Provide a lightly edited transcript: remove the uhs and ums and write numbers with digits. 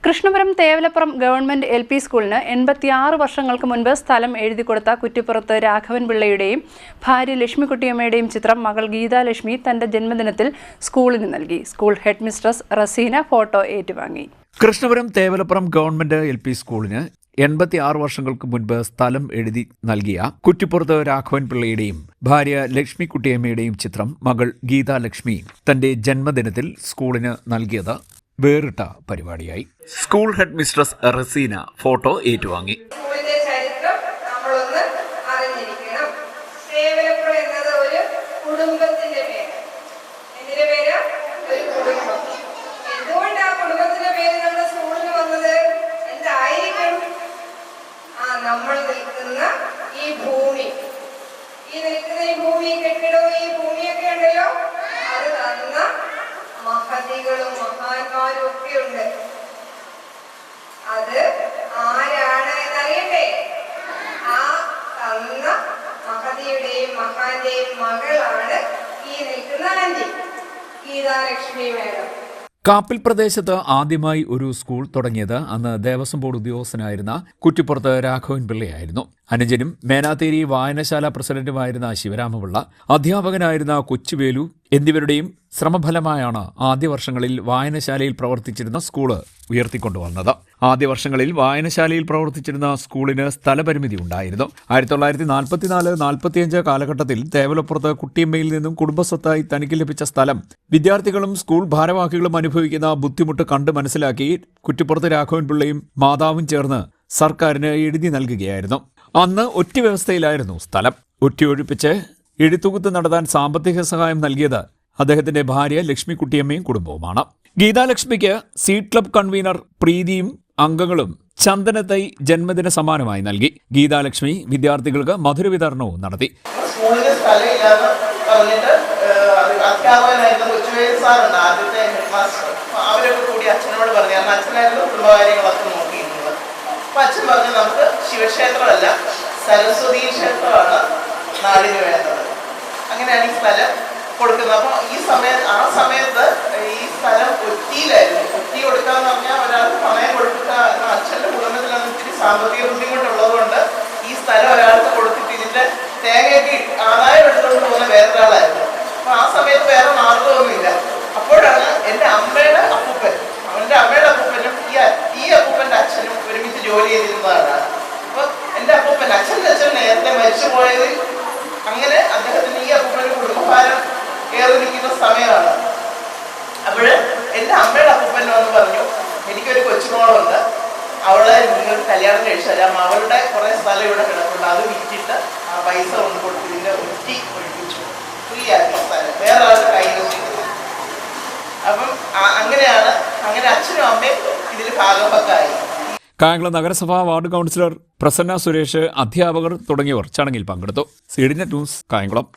Krishnapuram Thevalappuram government LP. സ്കൂളിന് 86 വർഷങ്ങൾക്ക് മുൻപ് സ്ഥലം എഴുതിക്കൊടുത്ത കുറ്റിപ്പുറത്ത് രാഘവൻ പിള്ളയുടെയും ഭാര്യ ലക്ഷ്മിക്കുട്ടിയമ്മയുടെയും ചിത്രം മകൾ ഗീതാലക്ഷ്മി തന്റെ ജന്മദിനത്തിൽ സ്കൂളിന് നൽകി. School headmistress Raseena photo ഏറ്റുവാങ്ങി. Krishnapuram Thevalappuram government LP. സ്കൂളിന് 86 വർഷങ്ങൾക്ക് മുൻപ് സ്ഥലം എഴുതി നൽകിയ കുറ്റിപ്പുറത്ത് രാഘവൻ പിള്ളയുടെയും ഭാര്യ ലക്ഷ്മിക്കുട്ടിയമ്മയുടെയും ചിത്രം മകൾ ഗീതാലക്ഷ്മി തന്റെ ജന്മദിനത്തിൽ സ്കൂളിന് നൽകിയത് വേറിട്ട പരിപാടിയായി. School headmistress Raseena photo ഏറ്റുവാങ്ങി. നമ്മൾ നിൽക്കുന്ന ഈ ഭൂമി കെട്ടിടവും ഈ ഭൂമിയൊക്കെ ഉണ്ടല്ലോ, അത് തന്ന മഹതികളും മഹാന്മാരും ഒക്കെ ഉണ്ട്. അത് ആരാണ് എന്നറിയട്ടെ? ആ തന്ന മഹതിയുടെയും മഹാന്റെയും മകളാണ് ഈ നിൽക്കുന്ന ആന്റി ഗീതാലക്ഷ്മി മേഡം. കാപ്പിൽ പ്രദേശത്ത് ആദ്യമായി ഒരു സ്കൂൾ തുടങ്ങിയത് അന്ന് ദേവസ്വം ബോർഡ് ഉദ്യോഗസ്ഥനായിരുന്ന കുറ്റിപ്പുറത്ത് രാഘവൻ പിള്ളയായിരുന്നു. അനുജനും മേനാത്തേരി വായനശാല പ്രസിഡന്റുമായിരുന്ന ശിവരാമപിള്ള, അധ്യാപകനായിരുന്ന കൊച്ചുവേലു എന്നിവരുടെയും ശ്രമഫലമായാണ് ആദ്യ വർഷങ്ങളിൽ വായനശാലയിൽ പ്രവർത്തിച്ചിരുന്ന സ്കൂള് ഉയർത്തിക്കൊണ്ടുവന്നത്. ആദ്യ വർഷങ്ങളിൽ വായനശാലയിൽ പ്രവർത്തിച്ചിരുന്ന സ്കൂളിന് സ്ഥലപരിമിതി ഉണ്ടായിരുന്നു. 1944-45 കാലഘട്ടത്തിൽ തേവലപ്പുറത്ത് കുട്ടിയമ്മയിൽ നിന്നും കുടുംബസ്വത്തായി തനിക്ക് ലഭിച്ച സ്ഥലം വിദ്യാർത്ഥികളും സ്കൂൾ ഭാരവാഹികളും അനുഭവിക്കുന്ന ബുദ്ധിമുട്ട് കണ്ട് മനസ്സിലാക്കി കുറ്റിപ്പുറത്ത് രാഘവൻ പിള്ളയും മാതാവും ചേർന്ന് സർക്കാരിന് എഴുതി നൽകുകയായിരുന്നു. അന്ന് ഒറ്റ വ്യവസ്ഥയിലായിരുന്നു സ്ഥലം. ഒറ്റയൊഴിപ്പിച്ച് എഴുത്തുകുത്ത് നടത്താൻ സാമ്പത്തിക സഹായം നൽകിയത് അദ്ദേഹത്തിന്റെ ഭാര്യ ലക്ഷ്മിക്കുട്ടിയമ്മയും കുടുംബവുമാണ്. ഗീതാലക്ഷ്മിക്ക് സീഡ് ക്ലബ് കൺവീനർ പ്രീതിയും അംഗങ്ങളും ചന്ദനത്തൈ ജന്മദിന സമ്മാനമായി നൽകി. ഗീതാലക്ഷ്മി വിദ്യാർത്ഥികൾക്ക് മധുര വിതരണവും നടത്തി. അച്ഛൻ പറഞ്ഞു, നമുക്ക് ശിവക്ഷേത്രമല്ല സരസ്വതി ക്ഷേത്രമാണ് നാടിന് വേണ്ടത്. അങ്ങനെയാണ് ഈ സ്ഥലം കൊടുക്കുന്നത്. അപ്പോൾ ആ സമയത്ത് ഈ സ്ഥലം ഒറ്റിയിലായിരുന്നു. ഒറ്റി കൊടുക്കാന്ന് പറഞ്ഞാൽ ഒരാൾക്ക് പണയം കൊടുക്കുക. അച്ഛൻ്റെ കുടുംബത്തിലൊന്നും ഇത്തിരി സാമ്പത്തിക ബുദ്ധിമുട്ടുള്ളത് കൊണ്ട് ഈ സ്ഥലം ഒരാൾക്ക് കൊടുത്തിട്ട് ഇതിൻ്റെ തേങ്ങയൊക്കെ ആദായം എടുത്തുകൊണ്ട് പോകുന്ന വേറൊരാളായിരുന്നു. അപ്പോൾ ആ സമയത്ത് വേറെ മാർഗമൊന്നുമില്ല. അപ്പോഴാണ് എൻ്റെ അമ്മയുടെ അപ്പൂപ്പൻ, അവൻ്റെ അമ്മയുടെ അപ്പൂപ്പനും ഈ അപ്പൂപ്പൻ്റെ അച്ഛനും ഒരുമിച്ച് ജോലി ചെയ്തിരുന്നതാണ്. അപ്പോൾ എൻ്റെ അച്ഛൻ്റെ അച്ഛൻ നേരത്തെ മരിച്ചു പോയത്. അങ്ങനെ അദ്ദേഹത്തിന് ഈ അപ്പൂപ്പന് കുടുംബഭാരം ഏറി നിൽക്കുന്ന സമയമാണ്. അപ്പോൾ എൻ്റെ അമ്മയുടെ അപ്പൂപ്പൻ വന്ന് പറഞ്ഞു, എനിക്കൊരു കൊച്ചുമോളുണ്ട്, അവളെ നിങ്ങൾക്ക് കല്യാണം കഴിച്ചു തരാം, അവളുടെ കുറേ സ്ഥലം ഇവിടെ കിടപ്പുണ്ട്, അത് വിറ്റിട്ട് ആ പൈസ കൊണ്ട് കൊടുത്ത് ഇതിൻ്റെ ഒറ്റി ഒഴിപ്പിച്ചു. ഫ്രീ ആയിട്ടുള്ള സ്ഥലം വേറെ ആളുടെ കയ്യിൽ വെച്ചിരുന്നത്. അപ്പം അങ്ങനെ അച്ഛനും അമ്മയും ഇതിൽ ഭാഗവക്കായി. കായംകുളം നഗരസഭാ വാർഡ് കൗൺസിലർ പ്രസന്ന സുരേഷ്, അധ്യാപകർ തുടങ്ങിയവർ ചടങ്ങിൽ പങ്കെടുത്തു. CD net news, Kayamkulam.